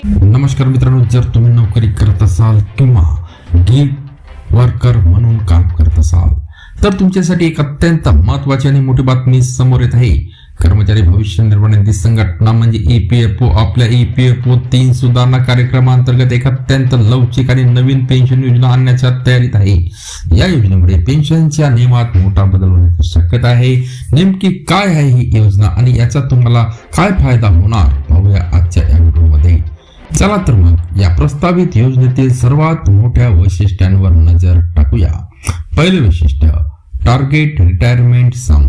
नमस्कार मित्रांनो, जर तुम्ही नोकरी करत असाल किंवा गिग वर्कर म्हणून काम करत असाल तर तुमच्यासाठी एक अत्यंत महत्त्वाची आणि मोठी बातमी समोर येत आहे. कर्मचारी भविष्य निर्वाह निधी संघटना म्हणजे EPFO आपल्या EPFO 3 सुधारणा कार्यक्रमांतर्गत एक अत्यंत लवचिक आणि नवीन पेन्शन योजना आणण्याच्या तयारीत आहे. या योजनेमुळे पेन्शनच्या नियमात मोठा बदल होण्याची शक्यता आहे. नेमकी काय आहे ही योजना आणि याचा तुम्हाला काय फायदा होणार पाहूया आजच्या या व्हिडिओमध्ये. चला तर मग या प्रस्तावित योजनेतील सर्वात मोठ्या वैशिष्ट्यांवर नजर टाकूया. पहिले वैशिष्ट्य, टार्गेट रिटायरमेंट सम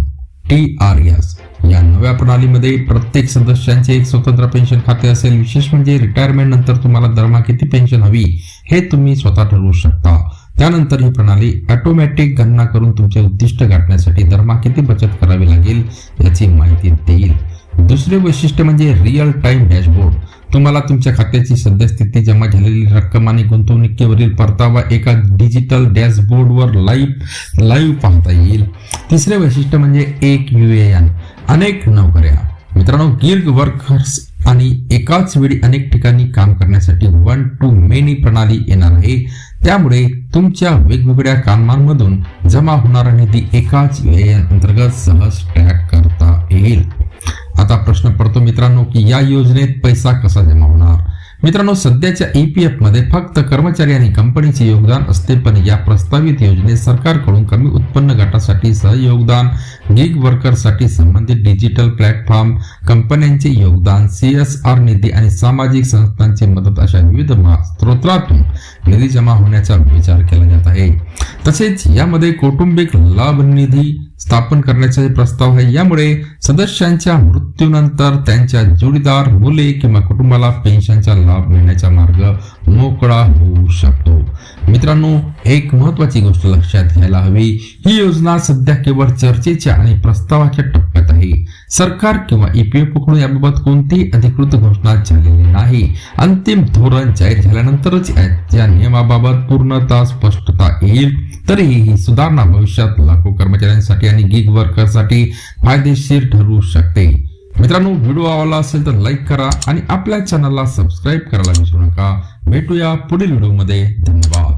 TRS. या नव्या प्रणालीमध्ये प्रत्येक सदस्यांचे एक स्वतंत्र पेन्शन खाते असेल. विशेष म्हणजे रिटायरमेंट नंतर तुम्हाला दरमहा किती पेन्शन हवी हे तुम्ही स्वतः ठरवू शकता. त्यानंतर ही प्रणाली ऑटोमॅटिक गणना करून तुमचे उद्दिष्ट गाठण्यासाठी दरमहा किती बचत करावी लागेल याची माहिती देईल. दुसरे वैशिष्ट्य म्हणजे रिअल टाइम डॅशबोर्ड. तुम्हाला तुमच्या खात्याची सद्यस्थिती, जमा झालेली रक्कम आणि गुंतवणुकीवरील परतावा एका डिजिटल डॅशबोर्डवर लाईव्ह पाहता येईल. तिसरे वैशिष्ट्य म्हणजे एक UAN. अनेक नोकऱ्या मित्रांनो, गिग वर्कर्स आणि एकाच वेळी अनेक ठिकाणी काम करण्यासाठी 1 to many प्रणाली येणार आहे. त्यामुळे तुमच्या वेगवेगळ्या कामांमधून जमा होणारा निधी एकाच UAN अंतर्गत सहज ट्रॅक करता येईल. आता प्रश्न पडतो मित्रांनो की या योजनेत पैसा कसा जमा होणार. मित्रांनो, सध्याच्या EPF मध्ये फक्त कर्मचारी आणि कंपनीचे योगदान असते, पण या प्रस्तावित योजनेत सरकारकडून कमी उत्पन्न गटासाठी सहयोगदान, गिग वर्करसाठी संबंधित डिजिटल प्लॅटफॉर्म, कंपन्यांचे योगदान, CSR निधी आणि सामाजिक संस्थांची मदत अशा विविध स्रोतातून निधी जमा होण्याचा विचार केला जात आहे. तसेच यामध्ये कौटुंबिक लाभ निधी स्थापन करण्याचा प्रस्ताव आहे. यामुळे सदस्यांच्या मृत्यूनंतर त्यांच्या जोडीदार, मुले किंवा कुटुंबाला पेन्शनचा लाभ मिळण्याचा मार्ग मोकळा होऊ शकतो. मित्रांनो, एक महत्त्वाची गोष्ट लक्षात घ्यायला हवी, ही योजना सध्या केवळ चर्चेच्या आणि प्रस्तावाच्या टप्प्यात आहे. सरकार किंवा EPFO कडून याबाबत कोणतीही अधिकृत घोषणा झालेली नाही. अंतिम धोरण जाहीर झाल्यानंतरच या नियमाबाबत पूर्णतः स्पष्टता येईल. तरीही ही सुधारणा भविष्यात लाखो कर्मचाऱ्यांसाठी आणि गिग वर्करसाठी फायदेशीर ठरू शकते. मित्रांनो, व्हिडिओ आवडला असेल तर लाईक करा आणि आपल्या चॅनलला सबस्क्राईब करायला विसरू नका. भेटूया पुढील व्हिडिओमध्ये. धन्यवाद.